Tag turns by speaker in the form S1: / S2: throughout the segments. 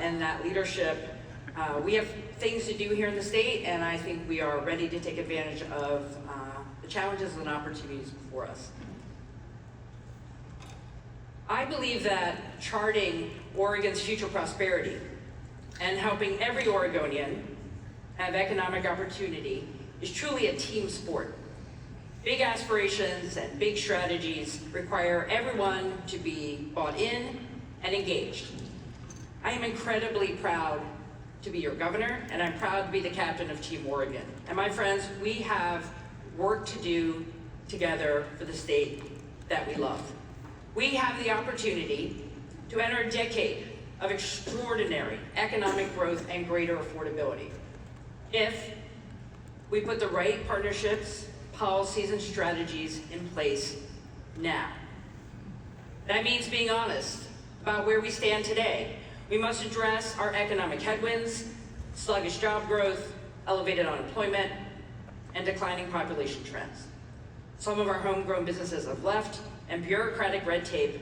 S1: and that leadership. We have things to do here in the state, and I think we are ready to take advantage of the challenges and opportunities before us. I believe that charting Oregon's future prosperity and helping every Oregonian have economic opportunity is truly a team sport. Big aspirations and big strategies require everyone to be bought in and engaged. I am incredibly proud to be your governor, and I'm proud to be the captain of Team Oregon. And my friends, we have work to do together for the state that we love. We have the opportunity to enter a decade of extraordinary economic growth and greater affordability if we put the right partnerships, policies, and strategies in place now. That means being honest about where we stand today. We must address our economic headwinds, sluggish job growth, elevated unemployment, and declining population trends. Some of our homegrown businesses have left, and bureaucratic red tape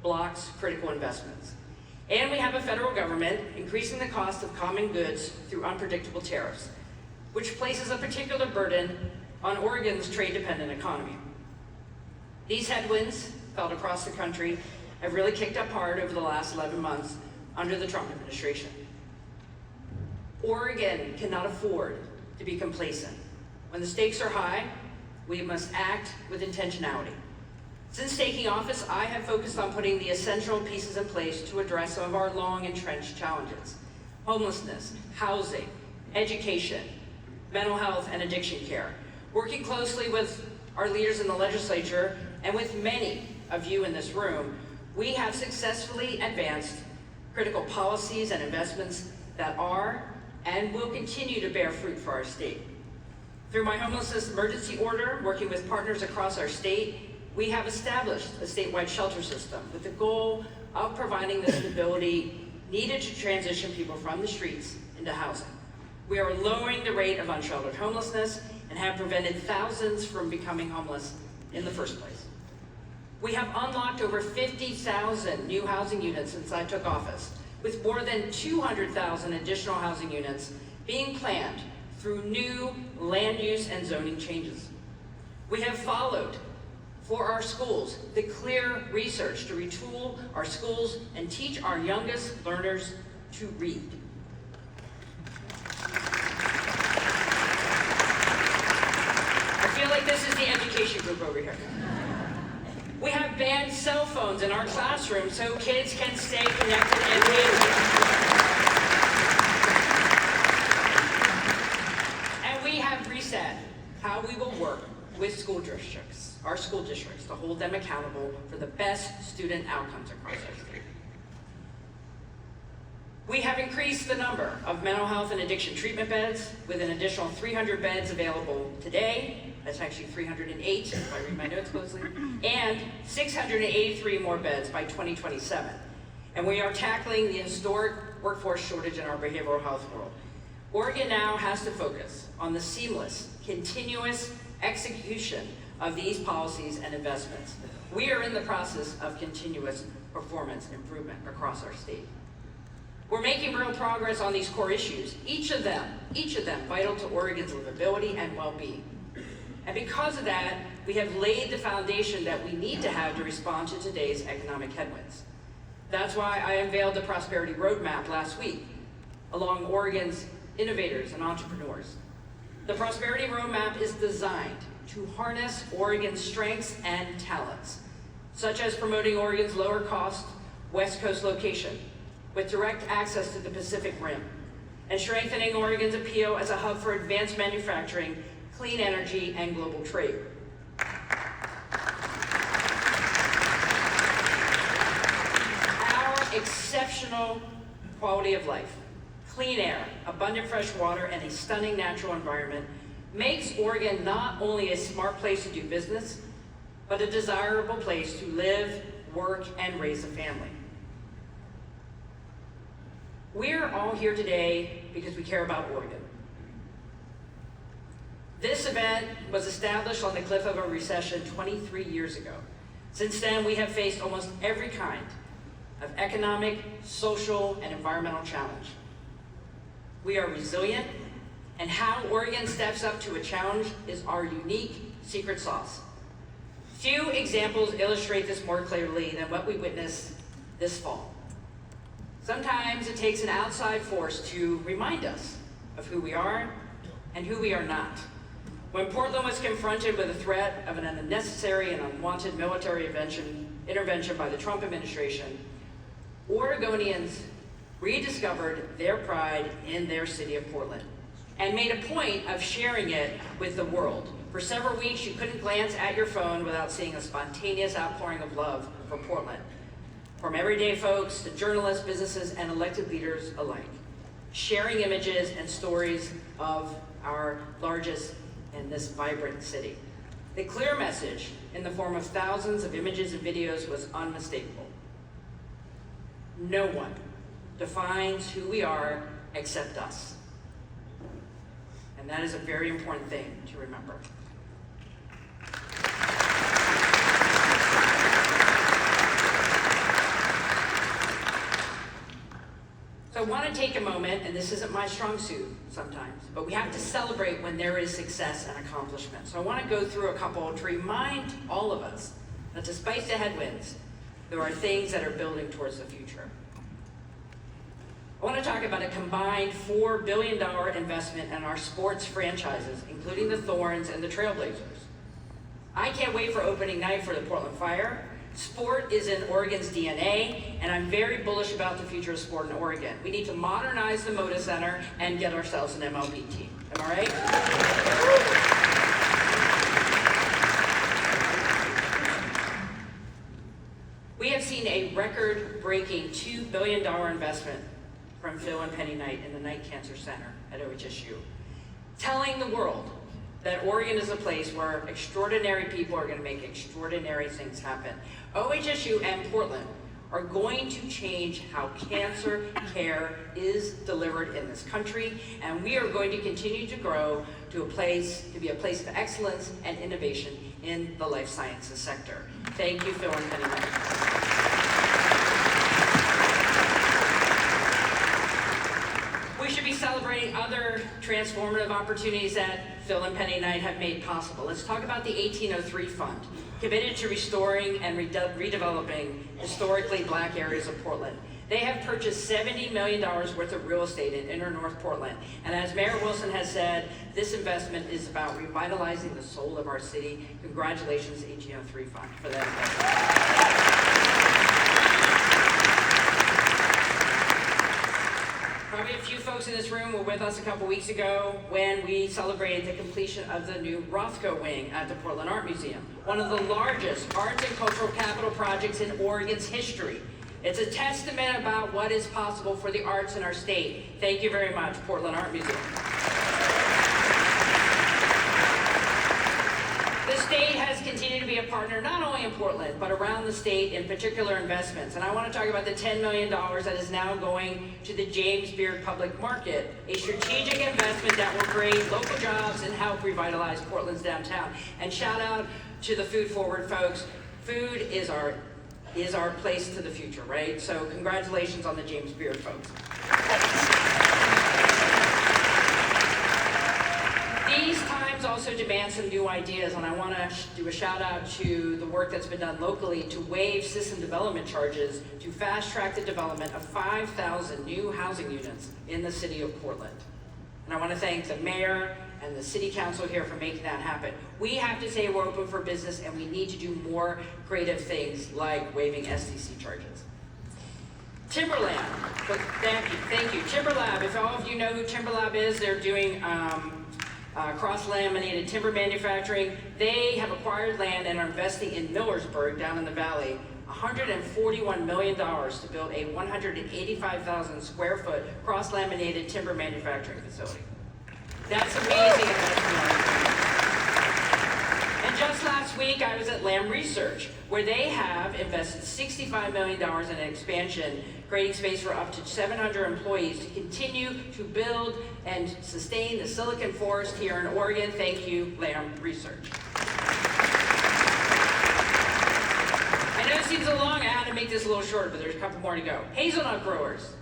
S1: blocks critical investments. And we have a federal government increasing the cost of common goods through unpredictable tariffs, which places a particular burden on Oregon's trade-dependent economy. These headwinds, felt across the country, have really kicked up hard over the last 11 months under the Trump administration. Oregon cannot afford to be complacent. When the stakes are high, we must act with intentionality. Since taking office, I have focused on putting the essential pieces in place to address some of our long-entrenched challenges: homelessness, housing, education, mental health, and addiction care. Working closely with our leaders in the legislature and with many of you in this room, we have successfully advanced critical policies and investments that are and will continue to bear fruit for our state. Through my homelessness emergency order, working with partners across our state, we have established a statewide shelter system with the goal of providing the stability needed to transition people from the streets into housing. We are lowering the rate of unsheltered homelessness and have prevented thousands from becoming homeless in the first place. We have unlocked over 50,000 new housing units since I took office, with more than 200,000 additional housing units being planned through new land use and zoning changes. We have followed, for our schools, the clear research to retool our schools and teach our youngest learners to read. I feel like this is the education group over here. We have banned cell phones in our classrooms so kids can stay connected and engaged. And we have reset how we will work with school districts, our school districts, to hold them accountable for the best student outcomes across our state. We have increased the number of mental health and addiction treatment beds with an additional 300 beds available today. That's actually 308, if I read my notes closely, and 683 more beds by 2027. And we are tackling the historic workforce shortage in our behavioral health world. Oregon now has to focus on the seamless, continuous execution of these policies and investments. We are in the process of continuous performance improvement across our state. We're making real progress on these core issues, each of them vital to Oregon's livability and well-being. And because of that, we have laid the foundation that we need to have to respond to today's economic headwinds. That's why I unveiled the Prosperity Roadmap last week, along Oregon's innovators and entrepreneurs. The Prosperity Roadmap is designed to harness Oregon's strengths and talents, such as promoting Oregon's lower cost West Coast location with direct access to the Pacific Rim, and strengthening Oregon's appeal as a hub for advanced manufacturing, clean energy, and global trade. Our exceptional quality of life, clean air, abundant fresh water, and a stunning natural environment makes Oregon not only a smart place to do business, but a desirable place to live, work, and raise a family. We're all here today because we care about Oregon. This event was established on the cliff of a recession 23 years ago. Since then, we have faced almost every kind of economic, social, and environmental challenge. We are resilient, and how Oregon steps up to a challenge is our unique secret sauce. Few examples illustrate this more clearly than what we witnessed this fall. Sometimes it takes an outside force to remind us of who we are and who we are not. When Portland was confronted with the threat of an unnecessary and unwanted military intervention by the Trump administration, Oregonians rediscovered their pride in their city of Portland and made a point of sharing it with the world. For several weeks, you couldn't glance at your phone without seeing a spontaneous outpouring of love for Portland, from everyday folks to journalists, businesses, and elected leaders alike, sharing images and stories of our largest and this vibrant city. The clear message in the form of thousands of images and videos was unmistakable. No one defines who we are except us. And that is a very important thing to remember. So I want to take a moment, and this isn't my strong suit sometimes, but we have to celebrate when there is success and accomplishment. So I want to go through a couple to remind all of us that despite the headwinds, there are things that are building towards the future. I want to talk about a combined $4 billion investment in our sports franchises, including the Thorns and the Trailblazers. I can't wait for opening night for the Portland Fire. Sport is in Oregon's DNA, and I'm very bullish about the future of sport in Oregon. We need to modernize the Moda Center and get ourselves an MLB team. Am I right? We have seen a record-breaking $2 billion investment from Phil and Penny Knight in the Knight Cancer Center at OHSU, telling the world that Oregon is a place where extraordinary people are going to make extraordinary things happen. OHSU and Portland are going to change how cancer care is delivered in this country, and we are going to continue to grow to be a place of excellence and innovation in the life sciences sector. Thank you, Phil and Penny Knight. We should be celebrating other transformative opportunities that Phil and Penny Knight have made possible. Let's talk about the 1803 Fund, committed to restoring and redeveloping historically black areas of Portland. They have purchased $70 million worth of real estate in inner North Portland. And as Mayor Wilson has said, this investment is about revitalizing the soul of our city. Congratulations, 1803 Fund, for that investment. Probably a few folks in this room were with us a couple weeks ago when we celebrated the completion of the new Rothko wing at the Portland Art Museum, one of the largest arts and cultural capital projects in Oregon's history. It's a testament about what is possible for the arts in our state. Thank you very much, Portland Art Museum. The state has continued to be a partner not only in Portland, but around the state in particular investments. And I want to talk about the $10 million that is now going to the James Beard Public Market, a strategic investment that will create local jobs and help revitalize Portland's downtown. And shout out to the Food Forward folks. Food is our place to the future, right? So congratulations on the James Beard folks. These times also demand some new ideas, and I want to do a shout out to the work that's been done locally to waive system development charges to fast track the development of 5,000 new housing units in the city of Portland. And I want to thank the mayor and the city council here for making that happen. We have to say we're open for business, and we need to do more creative things like waiving SDC charges. Timberland, thank you. Timberlab, if all of you know who Timberlab is, they're doing cross-laminated timber manufacturing. They have acquired land and are investing in Millersburg down in the valley, $141 million to build a 185,000 square foot cross-laminated timber manufacturing facility. That's amazing investment. And just last week, I was at Lamb Research, where they have invested $65 million in an expansion, creating space for up to 700 employees to continue to build and sustain the Silicon Forest here in Oregon. Thank you, Lamb Research. I know it seems a long, I had to make this a little shorter, but there's a couple more to go. Hazelnut growers.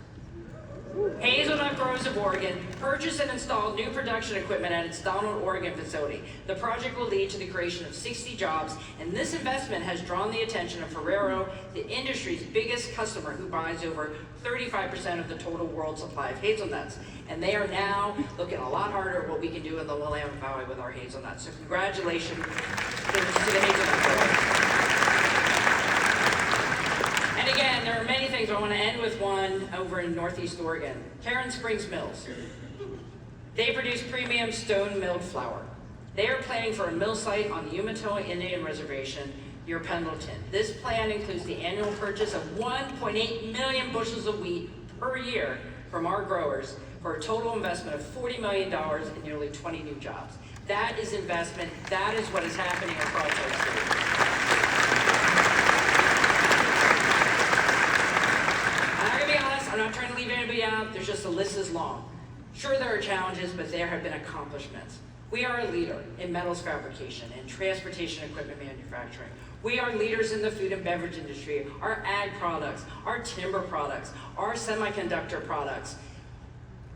S1: Hazelnut Growers of Oregon purchased and installed new production equipment at its Donald, Oregon facility. The project will lead to the creation of 60 jobs, and this investment has drawn the attention of Ferrero, the industry's biggest customer, who buys over 35% of the total world supply of hazelnuts. And they are now looking a lot harder at what we can do in the Willamette Valley with our hazelnuts. So congratulations to the hazelnut growers. And again, there are many things. I want to end with one over in Northeast Oregon. Karen Springs Mills. They produce premium stone milled flour. They are planning for a mill site on the Umatilla Indian Reservation near Pendleton. This plan includes the annual purchase of 1.8 million bushels of wheat per year from our growers for a total investment of $40 million and nearly 20 new jobs. That is investment. That is what is happening across our state. I'm not trying to leave anybody out. There's just the list is long. Sure, there are challenges, but there have been accomplishments. We are a leader in metals fabrication and transportation equipment manufacturing. We are leaders in the food and beverage industry, our ag products, our timber products, our semiconductor products.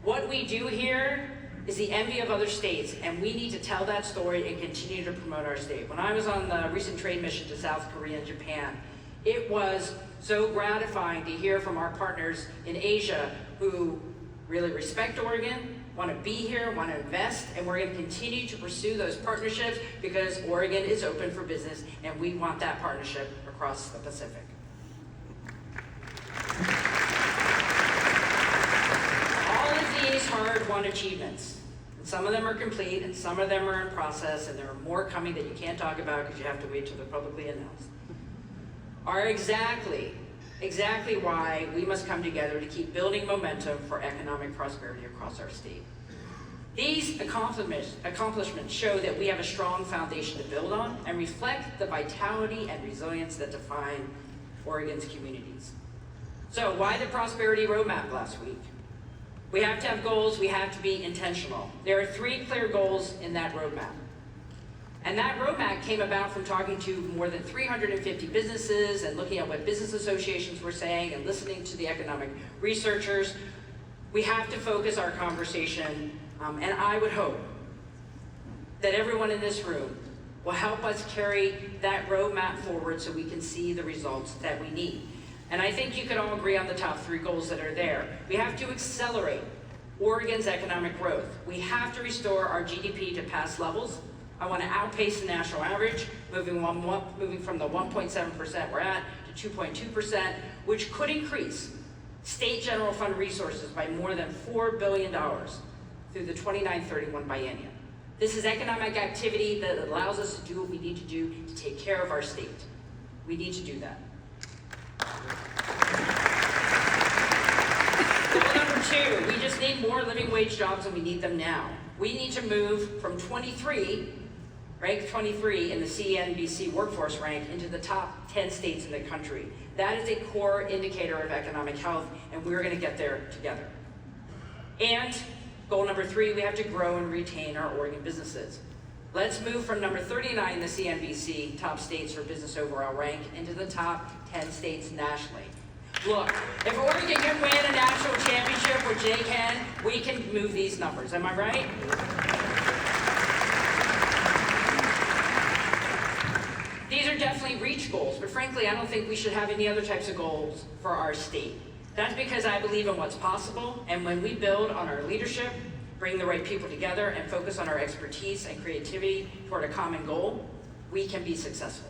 S1: What we do here is the envy of other states, and we need to tell that story and continue to promote our state. When I was on the recent trade mission to South Korea and Japan, it was so gratifying to hear from our partners in Asia who really respect Oregon, want to be here, want to invest, and we're going to continue to pursue those partnerships because Oregon is open for business and we want that partnership across the Pacific. All of these hard-won achievements, and some of them are complete and some of them are in process, and there are more coming that you can't talk about because you have to wait till they're publicly announced, are exactly why we must come together to keep building momentum for economic prosperity across our state. These accomplishments show that we have a strong foundation to build on and reflect the vitality and resilience that define Oregon's communities. So why the Prosperity Roadmap last week? We have to have goals, we have to be intentional. There are 3 clear goals in that roadmap. And that roadmap came about from talking to more than 350 businesses and looking at what business associations were saying and listening to the economic researchers. We have to focus our conversation, and I would hope that everyone in this room will help us carry that roadmap forward so we can see the results that we need. And I think you could all agree on the top 3 goals that are there. We have to accelerate Oregon's economic growth. We have to restore our GDP to past levels. I want to outpace the national average, moving from the 1.7% we're at to 2.2%, which could increase state general fund resources by more than $4 billion through the 29-31 biennium. This is economic activity that allows us to do what we need to do to take care of our state. We need to do that. Goal number 2, we just need more living wage jobs and we need them now. We need to move from rank 23 in the CNBC workforce rank into the top 10 states in the country. That is a core indicator of economic health, and we're going to get there together. And goal number 3, we have to grow and retain our Oregon businesses. Let's move from number 39 in the CNBC top states for business overall rank into the top 10 states nationally. Look, if Oregon can win a national championship, which they can, we can move these numbers. Am I right? These are definitely reach goals, but frankly, I don't think we should have any other types of goals for our state. That's because I believe in what's possible, and when we build on our leadership, bring the right people together, and focus on our expertise and creativity toward a common goal, we can be successful.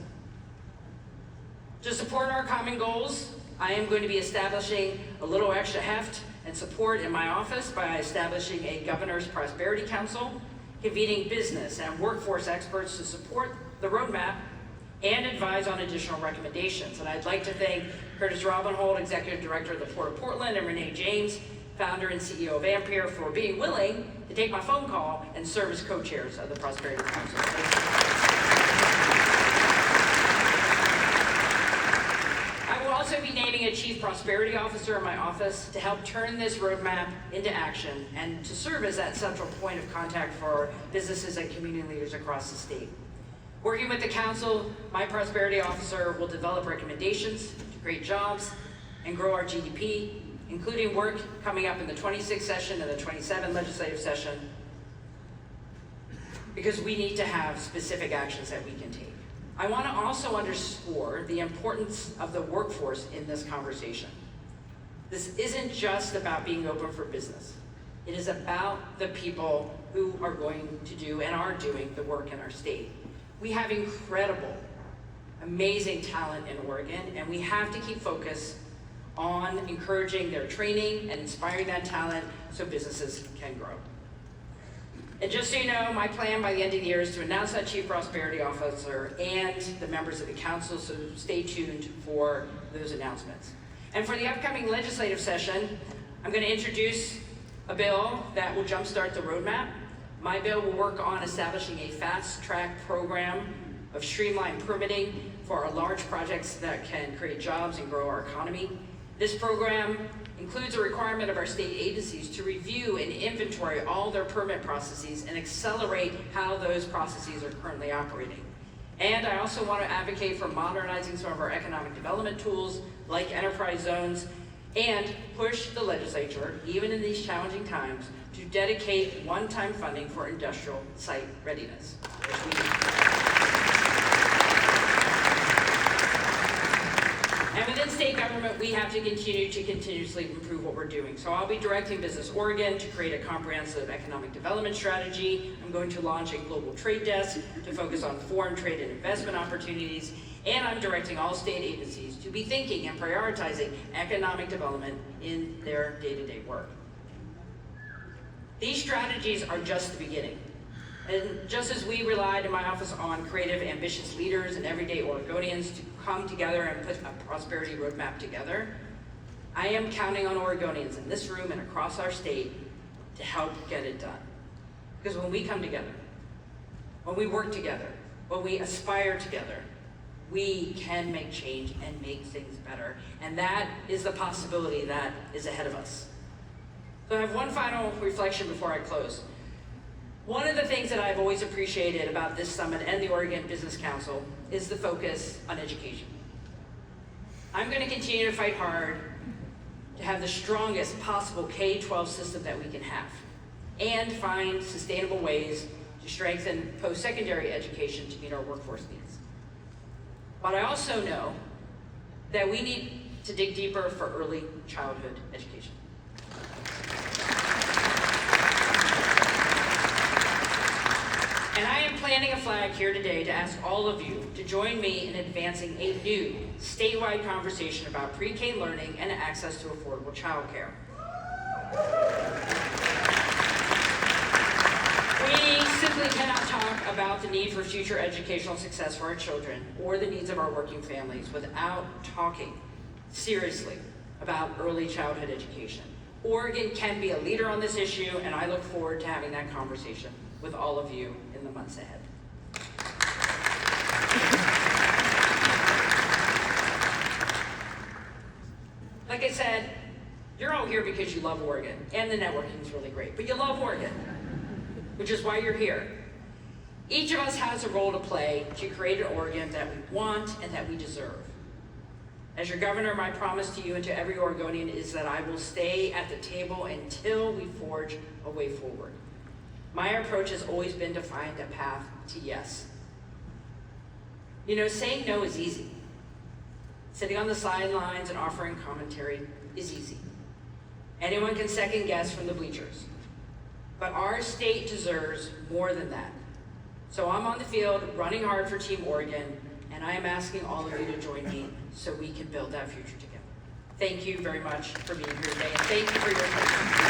S1: To support our common goals, I am going to be establishing a little extra heft and support in my office by establishing a Governor's Prosperity Council, convening business and workforce experts to support the roadmap and advise on additional recommendations. And I'd like to thank Curtis Robinhold, Executive Director of the Port of Portland, and Renee James, Founder and CEO of Ampere, for being willing to take my phone call and serve as co-chairs of the Prosperity Council. I will also be naming a Chief Prosperity Officer in my office to help turn this roadmap into action and to serve as that central point of contact for businesses and community leaders across the state. Working with the council, my prosperity officer will develop recommendations to create jobs and grow our GDP, including work coming up in the 26th session and the 27th legislative session, because we need to have specific actions that we can take. I want to also underscore the importance of the workforce in this conversation. This isn't just about being open for business. It is about the people who are going to do and are doing the work in our state. We have incredible, amazing talent in Oregon, and we have to keep focused on encouraging their training and inspiring that talent so businesses can grow. And just so you know, my plan by the end of the year is to announce that Chief Prosperity Officer and the members of the council, so stay tuned for those announcements. And for the upcoming legislative session, I'm going to introduce a bill that will jumpstart the roadmap. My bill will work on establishing a fast-track program of streamlined permitting for our large projects that can create jobs and grow our economy. This program includes a requirement of our state agencies to review and inventory all their permit processes and accelerate how those processes are currently operating. And I also want to advocate for modernizing some of our economic development tools like enterprise zones and push the legislature, even in these challenging times, to dedicate one-time funding for industrial site readiness, which we need. And within state government, we have to continue to continuously improve what we're doing. So I'll be directing Business Oregon to create a comprehensive economic development strategy. I'm going to launch a global trade desk to focus on foreign trade and investment opportunities. And I'm directing all state agencies to be thinking and prioritizing economic development in their day-to-day work. These strategies are just the beginning. And just as we relied in my office on creative, ambitious leaders and everyday Oregonians to come together and put a prosperity roadmap together, I am counting on Oregonians in this room and across our state to help get it done. Because when we come together, when we work together, when we aspire together, we can make change and make things better. And that is the possibility that is ahead of us. So I have one final reflection before I close. One of the things that I've always appreciated about this summit and the Oregon Business Council is the focus on education. I'm going to continue to fight hard to have the strongest possible K-12 system that we can have and find sustainable ways to strengthen post-secondary education to meet our workforce needs. But I also know that we need to dig deeper for early childhood education. And I am planting a flag here today to ask all of you to join me in advancing a new statewide conversation about pre-K learning and access to affordable childcare. We simply cannot talk about the need for future educational success for our children or the needs of our working families without talking seriously about early childhood education. Oregon can be a leader on this issue, and I look forward to having that conversation with all of you in the months ahead. Like I said, you're all here because you love Oregon, and the networking is really great, but you love Oregon, which is why you're here. Each of us has a role to play to create an Oregon that we want and that we deserve. As your governor, my promise to you and to every Oregonian is that I will stay at the table until we forge a way forward. My approach has always been to find a path to yes. You know, saying no is easy. Sitting on the sidelines and offering commentary is easy. Anyone can second guess from the bleachers. But our state deserves more than that. So I'm on the field running hard for Team Oregon, and I am asking all of you to join me so we can build that future together. Thank you very much for being here today, and thank you for your attention.